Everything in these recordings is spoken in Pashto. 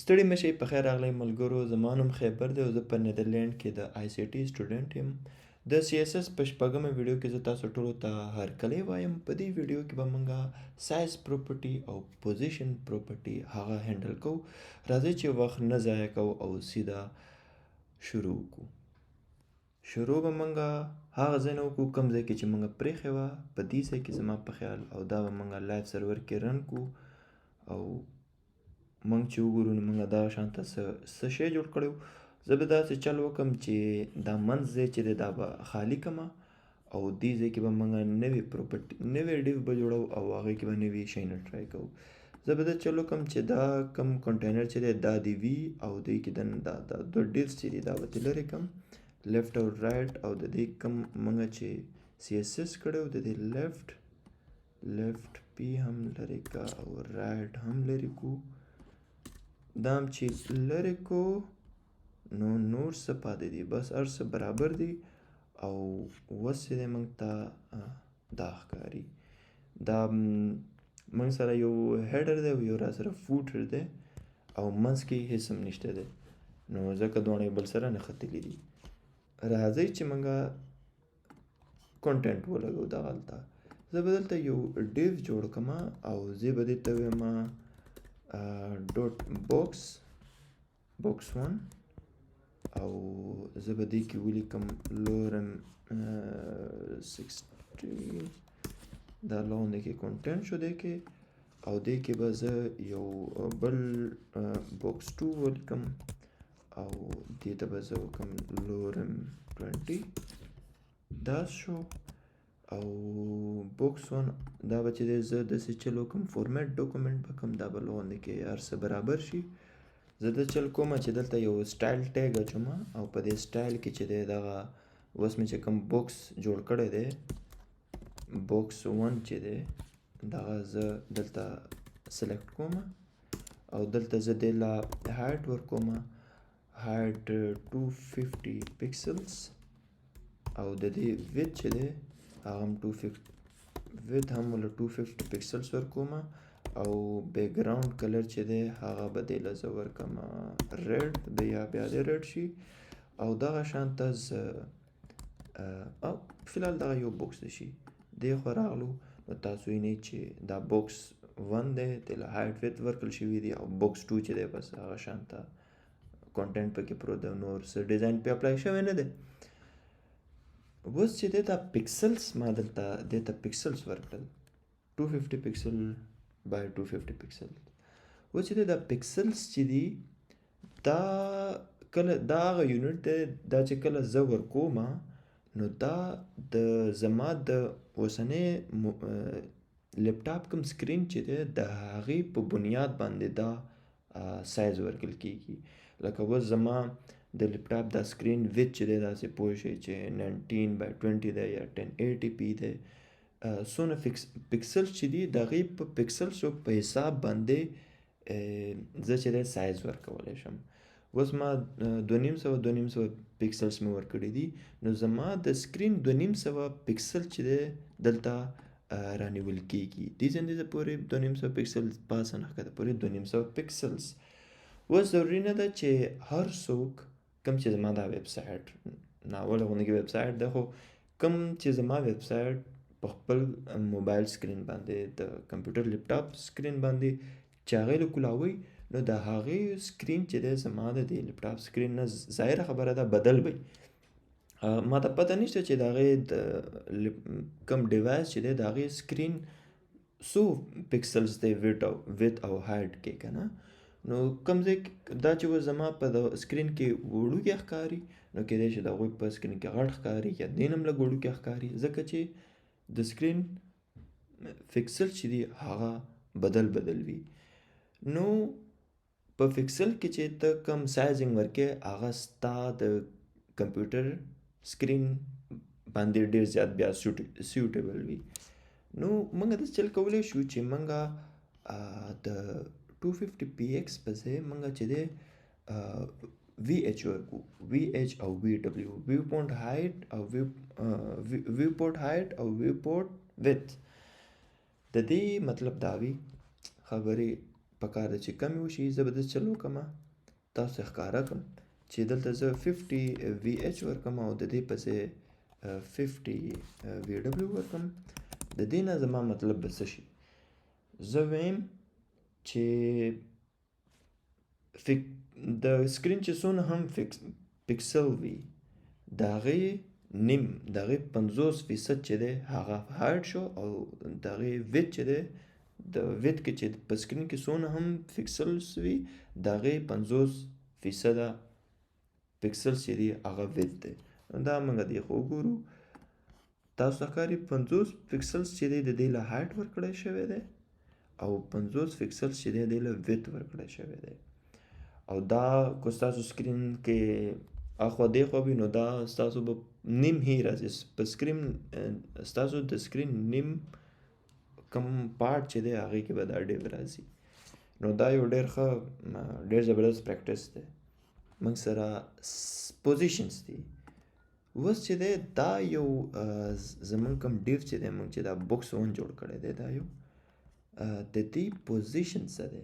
ستړي مشئ، په خیر راغلی ملګرو. زما نوم خیبر دی او زه په نیدرلینډ کې د آی سی ټي سټوډنټ یم. د سی اس اس په شپږمه ویډیو کې زه تاسو ټولو ته هرکلی وایم. په دې ویډیو کې به موږ سایز پروپرټي او پوزیشن پروپرټي هغه هینډل کوو. راځئ چې وخت نه ضایع کوو او سیده شروع وکړو. شروع به موږ هغه ځای نه وکړو کوم ځای کې چې موږ پرېښې وه، په دې ځای کې زما په خیال، او دا به موږ لایف سرور کې رن کړو او موږ چې وګورو نو موږ دغه شانته څه شی جوړ کړی و. زه به داسې چل وکړم چې دا منځ ځای چې دی دا به خالي کړمه او دې ځای کې به موږ نوې پروپرټي نوې ډیو به جوړو او هغې کې به نوي شیونه ټرای کوو. زه به دا چل وکړم چې دا کوم کنټینر چې دی دا دې وي او دې کې دا دوه ډیوز چې دي دا به ترې لرې کړم، لیفټ او رایټ، او د دې کوم موږ چې سی اس اس کړی و د دې لیفټ پی هم لرې کړه او رایټ هم لرې کړو. دا هم چې لرې کو نو نور څه پاتې دي، بس هر څه برابر دي او اوس چې دی موږ ته دا ښکاري. دا موږ سره یو هیډر دی او یو را سره فوټر دی او منځ کې هېڅ هم نشته دی، نو ځکه دواړه بل سره نښتلي دي. راځئ چې موږ کنټینټ ولګو دغلته. زه به دلته یو ډیو جوړ کړم او زه به دې ته ویم ډوټ بوکس 1 او زه به دې کې ولیکم لورم 16. دا لاندې کې کنټینټ شو دی کې او دې کې به زه یو بل بوکس 2 ولیکم او دې ته به زه وکړم لورم 20. دا شو او بوکس 1 دا به چې دی زه داسې چل وکړم فورمیټ ډاکومنټ به کوم، دا به لاندې کې هر څه برابر شي. زه دا چل کوم چې دلته یو سټایل ټیګ اچوم او په دې سټایل کې چې دی دغه اوس مې چې کوم بوکس جوړ کړی دی بوکس 1 چې دی دغه زه دلته سلیکټ کوم او دلته زه دې لا هایټ ورکوم، هایټ 250 پکسلز او د دې ویت چې دی هغه هم 250 ویت هم له 250 پکسلز ورکوم او بیکګراوند کلر چې دی هغه به دې له زه ورکړم ریډ، بیا دې ریډ شي او دغه شانته زه او فلحال دغه یو بوکس دی شي دې خوا راغلو. نو تاسو وینئ چې دا بوکس 1 دی دې له هایټ ویت ورکړل شوي دي او بوکس 2 چې دی بس هغه شانته کنټینټ پکې پروت دی، نور څه ډیزاین پې اپلای شوی نه دی. اوس چې دی دا پکسلز ما دلته دې ته پکسلز ورکړل 250 پکسل بای 250 پکسل. اوس چې دی دا پکسلز چې دي دا کله دا هغه یونټ دی دا چې کله زه ورکوم نو دا د زما د اوسنۍ لیپټاپ کوم سکرین چې دی د هغې په بنیاد باندې دا سایز ورکړل کېږي. لکه اوس زما د لیپټاپ دا سکرین ویت چې دی داسې پوه شئ چې 19/20 دی یا 1080p دی. څونه پکسل چې دي د هغې په پکسلسو په حساب باندې زه چې دی سایز ورکولی شم. اوس ما 2500 پکسلز مې ورکړي دي نو زما د سکرین 2500 پکسل چې دی دلته رانیول کېږي دې اندازه پورې 2500 پکسل پاسه نه ښکته پورې 2500 پکسلز. اوس ضروري نه ده چې هر څوک کوم چې زما دا ویب سایټ ناوله غوندې ویب سایټ ده، خو کوم چې زما ویب سایټ په خپل موبایل سکرین باندې د کمپیوټر لیپټاپ سکرین باندې چې هغې له کولاوئ نو د هغې سکرین چې دی زما د دې لیپټاپ سکرین نه ظاهره خبره ده بدل وی. ما ته پته نشته چې د هغې د کوم ډیوایس چې دی د هغې سکرین څو پکسلز دی ویت او هایټ کې که نه. نو کوم ځای دا چې اوس زما په د سکرین کې وړوکی ښکاري نو کیدای شي د هغوی په سکرین کې غټ ښکاري یا دې نه هم لږ وړوکی ښکاري ځکه چې د سکرین پکسل چې دي هغه بدل وي. نو په پکسل کې چې ته کم سایزنګ ورکې هغه ستا د کمپیوټر سکرین باندې ډېر زیات بیا سیوټیبل وي. نو موږ داسې چل کولی شو چې موږ د 250px په ځای موږ چې دی VH ورکو، VH او VW، ویو پوینټ هایټ او ویو پورټ ویت. د دې مطلب دا وي خبرې پکار ده چې کمې وشي زه به داسې چل وکړم تاسو ته ښکاره کړم چې دلته زه 50 VH ورکړم او د دې پسې 50 VW ورکړم. د دې نه زما مطلب به څه شي؟ زه ویم چې د سکرین چې څونه هم پکسل وي د هغې نیم د هغې 50% چې دی هغه هایډ شو او د هغې ویت چې دی د ویت کې چې په سکرین کې څونه هم پکسلز وي د هغې 50% پکسلز چې دي هغه ویت دی. دا موږ دې خو وګورو تاسو ته ښکاري 50 پکسلز چې دی د دې له هایډ ورکړی شوی دی او 50 پکسلز چې دی د دې له ویت ورکړی شوی دی او دا که ستاسو سکرین کې اخوا دېخوا وي نو دا ستاسو به نیم هی راځي په سکرین ستاسو د سکرین نیم کم پارټ چې دی هغې کې به دا ډېر راځي. نو دا یو ډېر ښه ډېر زبردست پریکټس دی. موږ سره پوزیشنز دي. اوس چې دی دا یو زموږ کوم ډیو چې دی موږ چې دا بوکس ون جوړ کړی دی دا یو د دې پوزیشن څه دی؟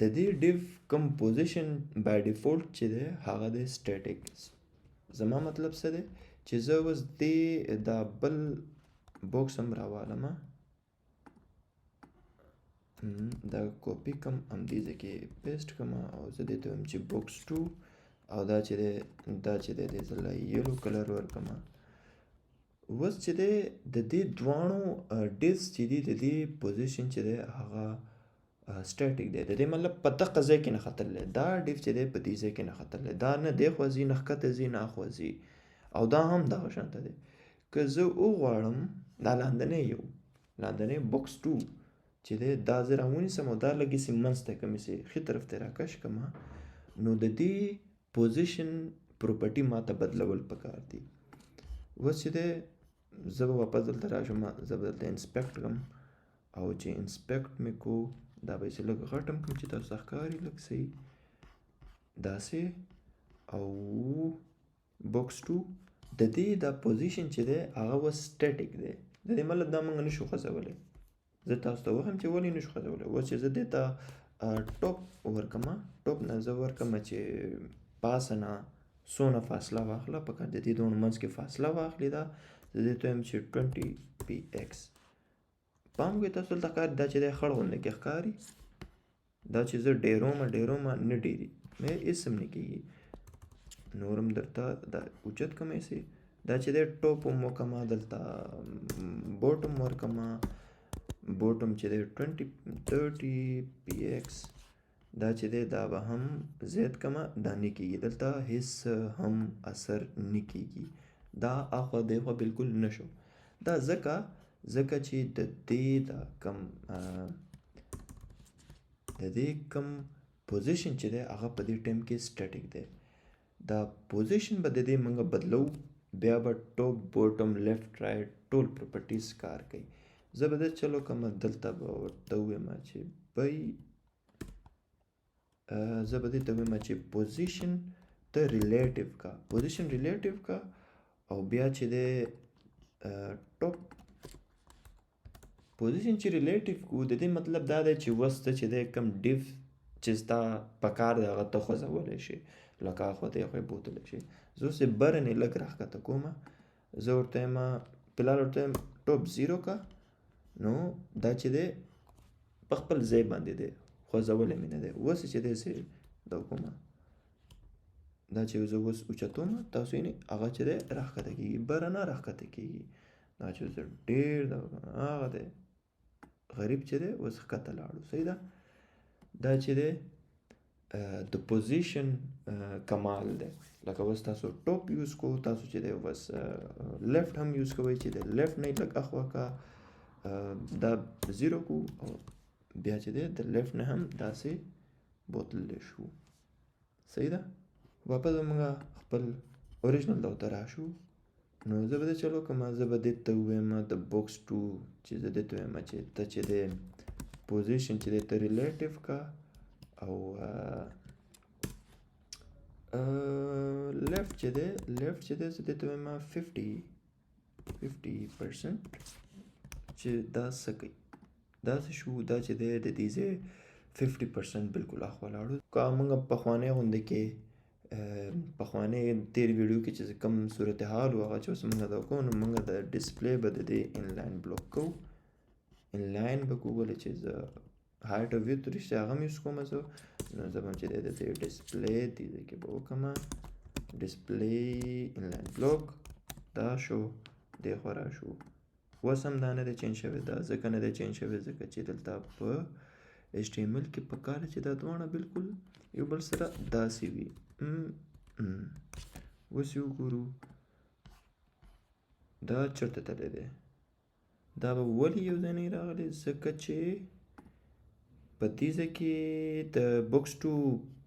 د دې ډیو کوم پوزیشن بای ډیفولټ چې دی هغه دی سټیټیک. زما مطلب څه دی چې زه اوس دې دا بل بوکس هم راوالم دا کاپي کم همدې ځای کې پیسټ کړم او زه دې ته وایم چې بوکس 2 او دا چې دی دې زه له یلو کلر ورکړم. اوس چې دی د دې دواړو ډیوز چې دي د دې پوزیشن چې دی هغه سټیټیک دی. د دې مطلب په دغه ځای کې نه ختللی دا ډیو چې دی په دې ځای کې نه ختللی دا نه دېخوا ځي نه ښکته ځي نه اخوا ځي او دا هم دغه شانته دی. که زه وغواړم دا لاندنی بوکس 2 چې دی دا زه راونیسم او دا لږیسې منځ ته کومې سې ښي طرف ته راکش کړم نو د دې پوزیشن پروپرټي ما ته بدلول پکار دي. اوس چې دی زه به واپس دلته راشم زه به دلته انسپیکټ کړم او چې انسپیکټ مې کو دا به چې لږ غټ هم کړم چې تاسو ته ښکاري لږ صحیح داسې او بوکس 2 د دې دا پوزیشن چې دی هغه اوس سټیټیک دی. د دې مطلب دا موږ نشو خوځولی. زه تاسو ته وښیم چې ولې نشو خوځولی. اوس چې زه دې ته ټاپ ورکړم ټاپ نه زه ورکړم چې پاسه نه څونه فاصله واخله په کار د دې دواړو منځ کې فاصله واخلي دا زه دې ته وایم چې 20px. پام کوئ تاسو دلته ښکاري دا چې دی خړ غوندې کې ښکاري دا چې زه ډیرومه نه ډیري مې هېڅ هم نه کېږي نور هم درته دا اوچت کړم ایسې دا چې دی ټاپ هم وکړم دلته بوټم ورکړم بوټم چې دی 30px دا چې دی دا به هم زیات کمه دا نه کېږي دلته هېڅ هم اثر نه کېږي دا اخوا دېخوا بالکل نشو. دا ځکه چې د دې کم پوزیشن چې دی هغه په دې ټایم کې سټیټیک دی. دا پوزیشن به د دې موږ بدلو بیا به ټاپ بوټم لیفټ رایټ ټول پروپرټیز کار کوي. زه به داسې چلو کوم دلته به ورته ووایم چې بی زه به دې ته ووایم چې پوزیشن ته ریلیټیو کا پوزیشن ریلیټیو کا او بیا چې دی ټاپ پوزیشن چې ریلیټیو کو د دې مطلب دا دی چې اوس ته چې دی کوم ډیو چې ستا په کار دی هغه ته خوځولی شي لکه اخوا ته یې بوتلی شي. زه اوس یې برنې لږ راښکته کوم زه ورته یم فلحال ورته یم ټاپ 0 کا نو دا چې دی په خپل ځای باندې دی خوځولی مې نه دی. اوس چې دی سې دا کوم دا چې زه اوس اوچتوم تاسو یې هغه چې دی راښکته کېږي بره نه راښکته کېږي دا چې زه ډېر هغه دی غریب چې دی اوس ښکته لاړو صحیح ده. دا چې دی د پوزیشن کمال دی لکه اوس تاسو ټاپ یوز کو تاسو چې دی اوس لیفټ هم یوز کوئ چې دی لیفټ نه لږ اخوا کا دا 0 کو او بیا چې دی د لیفټ نه هم داسې بوتلی شو صحیح ده. واپس موږ خپل اوریجنل دو ته راشو نو زه به دې چلو کوم زه به دې ته ووایم د بوکس 2 چې زه دې ته ووایم چې ته چې دی پوزیشن چې دی ته ریلیټیو کا او لیفټ چې دی زه دې ته ووایم 50% چې دا څه کوي دا څه شو دا چې دی د دې ځای 50% بالکل اخوا لاړو. که موږ پخوانۍ غوندې کې پخوانۍ تیر ویډیو کې چې کوم صورتحال و هغه چې اوس موږ دا کوو، نو موږ د ډسپلی به د دې انلاین بلاک کوو. انلاین به کوو ولې چې زه هایټ او ویډت رښتیا هغه هم یوز کوم زه. نو زه به چې دی د دې ډسپلی دې ځای کې به وکړم ډسپلی انلاین بلاک. دا شو دې خوا راشو. اوس هم دا نه دی چینج شوی. دا ځکه نه دی چینج شوی ځکه چې دلته په HTML کې پکار چې دا دواړه بالکل یو بل سره داسې وي. اوس یې وګورو دا چېرته تللی دی. دا به ولې یو ځای نه راغلی؟ ځکه چې په دې ځای کې د بوکس 2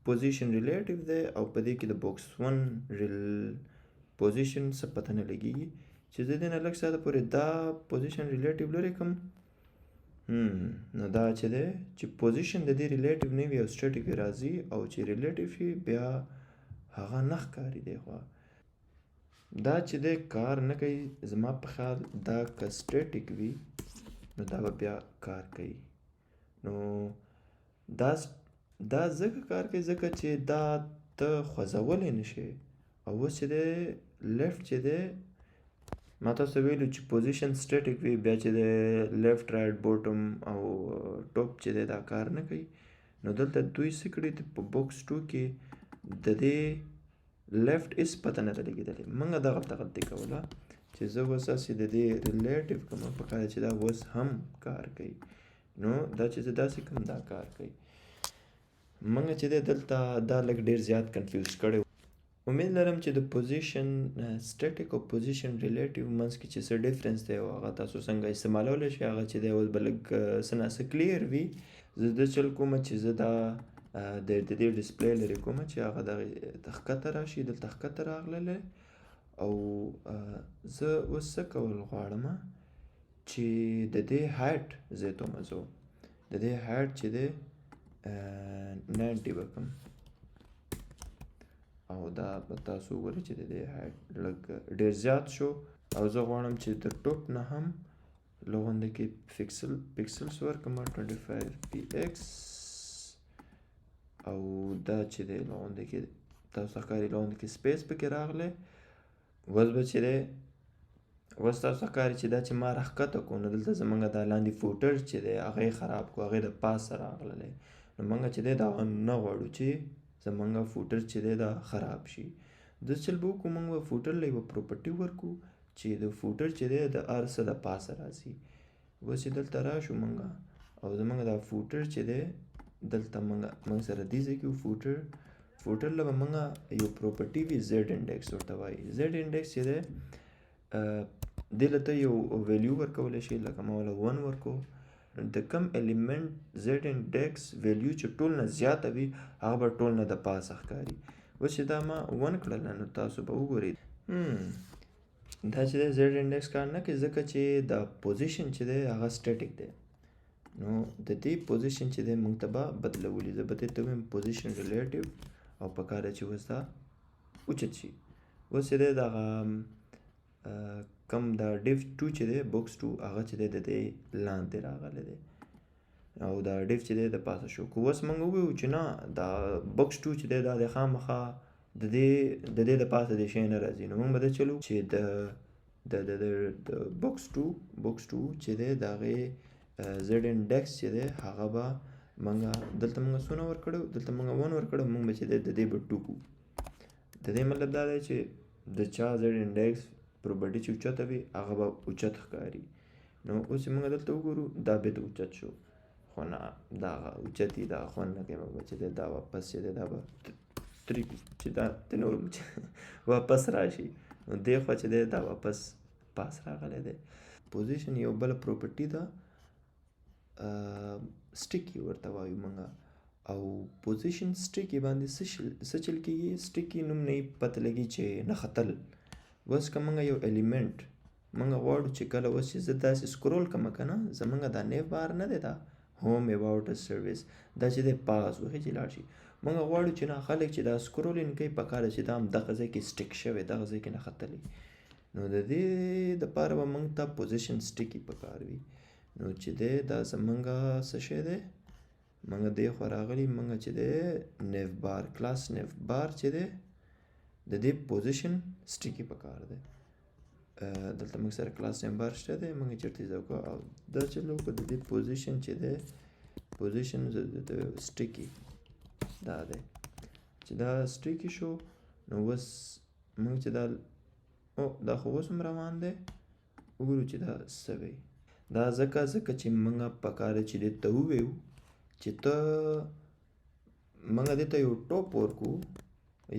پوزیشن ریلیټیو دی او په دې کې د بوکس 1 پوزیشن څه پته نه لګېږي چې زه دې نه لږ ساعته پورې دا پوزیشن ریلیټیو لرې کړم. نو دا چې دی چې پوزیشن د دې ریلیټیو نه وي او سټیټیک راځي او چې ریلیټیو وي بیا هغه نه ښکاري دی خوا. دا چې دی کار نه کوي. زما په خیال دا که سټیټیک وي نو دا به بیا کار کوي. نو دا ځکه کار کوي ځکه چې دا ته خوځولی نه شي. او اوس چې دی لیفټ چې دی ما تاسو ته ویلو چې پوزیشن سټیټیک وي بیا چې دی لیفټ رایټ بوټم او ټاپ چې دی دا کار نه کوي. نو دلته دوی څه کړي دي په بوکس 2 کې د دې لیفټ هېڅ پته نه ده لګېدلې. موږ دغلته غلطي کوله چې زه اوس هسې د دې ریلیټیو کوم په کار چې دا اوس هم کار کوي. نو دا چې زه داسې کوم دا کار کوي. موږ چې دی دلته دا لږ ډېر زیات کنفیوز کړی. امید لرم چې د پوزیشن سټیټیک او پوزیشن ریلیټیو منځ کې چې څه ډیفرنس دی او هغه تاسو څنګه استعمالولی شئ هغه چې دی اوس به لږ څه ناڅه کلیر وي. زه دا چل کومه چې زه دا د دې ډسپلی لرې کومه چې هغه دغې ته ښکته راشي. دلته ښکته راغللی او زه اوس څه کول غواړم چې د دې هایټ زه یې تومه زه د دې هایټ چې دی 90 به کړم او دا به تاسو وګورئ چې د دې هایټ لږ ډېر زیات شو. او زه غواړم چې د ټوپ نه هم لږ غونډه کې پکسلز ورکړم 25 px او دا چې دی لږ غونډه کې تاسو ته ښکاري لږ غونډه کې سپیس پکې راغلی. اوس به چې دی اوس تاسو ته ښکاري چې دا چې ما راښکته کړو نو دلته زموږ دا لاندې فوټر چې دی هغه یې خراب کړو. هغې د پاسه راغلی. نو موږ چې دی دا نه غواړو چې زموږ فوټر چې دی دا خراب شي. داسې چل به وکړو موږ به فوټر له یوه پروپرټي ورکړو چې د فوټر چې دی د هر څه د پاسه راځي. اوس چې دلته راشو موږ او زموږ دا فوټر چې دی دلته موږ سره دې ځای کې فوټر له به موږ یو پروپرټي وي زیډ انډیکس ورته وایي. زیډ انډیکس چې دی دې له ته یو ویلیو ورکولی شي. لکه ما وله 1 ورکو. د کم الیمنټ زیډ انډیکس ویلیو چې ټول نه زیاته وي هغه به ټول نه د پاسه ښکاري. اوس چې دا ما 1 کړله نو تاسو به وګورئ دا چې دی زیډ انډیکس کار نه کوي ځکه چې دا پوزیشن چې دی هغه سټیټیک دی. نو د دې پوزیشن چې دی موږ ته به بدلولي. زه به دې ته ویم پوزیشن ریلیټیو او پکار دی چې اوس دا اوچت شي. اوس چې دی دغه کم دا ډیف 2 چې دی بوکس 2 هغه چې دی د دې لاندې راغلی دی او دا ډیف چې دی د پاسه شو. که اوس موږ ووایو چې نه دا بوکس 2 چې دی دا د خامخا د دې د پاسه د شی نه راځي نو موږ به دا چلو چې د بوکس 2 چې دی د هغې زیډ انډیکس چې دی هغه به موږ دلته موږ څونه ورکړو دلته موږ 1 ورکړو موږ به چې دی د دې به 2 کوو. د دې مطلب دا دی چې د چا زیډ انډیکس پروپرټي چې اوچته وي هغه به اوچت ښکاري. نو اوس چې موږ دلته وګورو دا بېرته اوچت شو خو نه دا اوچت وي دا خوند نه کوي. موږ به چې دی دا واپس چې دی دا به چې دا نور واپس راشي نو دې خوا چې دی دا واپس پاس راغلی دی. پوزیشن یو بله پروپرټي ده سټیکي ورته وایو موږ. او پوزیشن سټیکي باندې څه چل کېږي سټیکي نوم نه یې پته لګي چې نښتل. اوس که موږ یو الیمنټ موږ غواړو چې کله اوس چې زه داسې سکرول کړم که نه زموږ دا نیو بار نه دی دا هوم اباوټ سروس دا چې دی پاس وهي چې لاړ شي. موږ غواړو چې نه خلک چې دا سکرولینګ کوي پکار چې دا هم دغه ځای کې سټیک شوی دغه ځای کې نښتلی. نو د دې دپاره به موږ ته پوزیشن سټیکي پکار وي. نو چې دی دا زموږ څه شی دی موږ دې خوا راغلي موږ چې دی نیف بار کلاس نیف بار چې دی د دې پوزیشن سټیکي پکار دی. دلته موږ سره کلاس نیف بار شته دی موږ چېرته ځو کو او دا چلو کو د دې پوزیشن چې دی پوزیشن د سټیکي دا دی چې دا سټیکي شو نو اوس موږ چې دا خو اوس هم روان دی وګورو چې دا څه وی. دا ځکه چې موږ پکاره چې دې ته وویو چې ته موږ دې ته یو ټاپ ورکو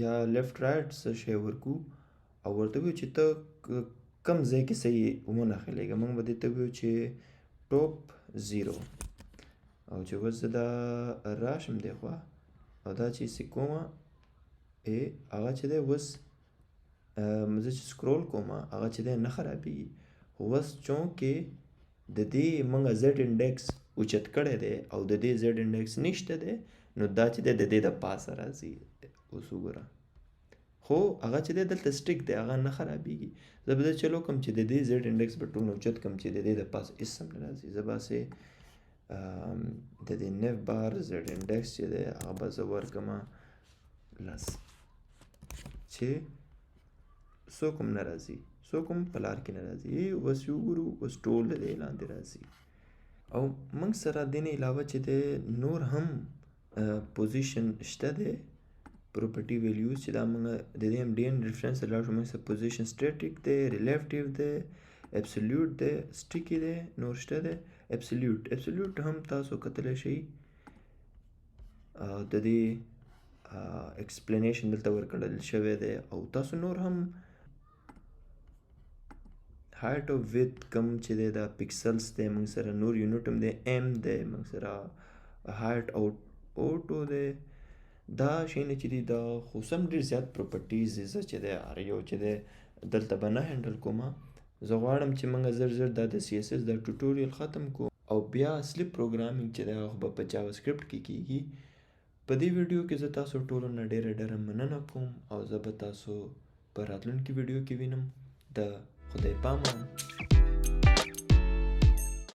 یا لیفټ رائټ څه شی ورکو او ورته ویو چې ته کم ځای کې صحیح ونښلېږه. موږ به دې ته ویو چې ټاپ 0 او چې اوس زه دا راشم دې خوا او دا چې څه کومه هغه چې دی اوس زه چې سکرول کوم هغه چې دی نه خرابېږي خو اوس چونکې د دې موږ زیډ انډیکس اوچت کړی دی او د دې زیډ انډیکس نشته دی نو دا چې دی د دې د پاسه راځي. اوس وګوره خو هغه چې دی دلته سټیک دی هغه نه خرابېږي. زه به چلو کوم چې د دې زیډ انډیکس به ټول اوچت کوم چې د دې د پاسه هېڅ هم نه راځي. زه به هسې د دې نیف بار زیډ انډیکس چې دی هغه به زه ورکړم 10 چې څوک هم نه راځي څوک هم په لار کې نه راځي. اوس یې وګورو اوس ټول د دې لاندې راځي. او موږ سره د نه علاوه چې دی نور هم پوزیشن شته دی پروپرټي ویلیوز چې دا موږ د دې هم ډین ریفرنس لاړ شو. موږ سره پوزیشن سټیټیک دی ریلیټیو دی اپسلیوټ دی سټیکي دی نور شته دی اپسلیوټ هم تاسو کتلی شئ د دې ایکسپلینیشن دلته ورکړل شوی دی او تاسو نور هم هایټ او ویت کم چې دی دا پکسلز دی موږ سره نور یونټ هم دی ایم دی موږ سره هایټ او اوټو دی دا شیونه چې دي دا خو سم ډېر زیات پروپرټیز دي. زه چې دی هر یو چې دی دلته به نه هینډل کوم. زه غواړم چې موږ زر دا د سی اس اس دا ټوټوریل ختم کو او بیا اصلي پروګرامینګ چې دی هغه به په جاوا سکرپټ کې کیږي. په دې ویډیو کې زه تاسو ټولو نه ډېره مننه کوم او زه به تاسو په راتلونکي ویډیو کې وینم. د خدای پامان.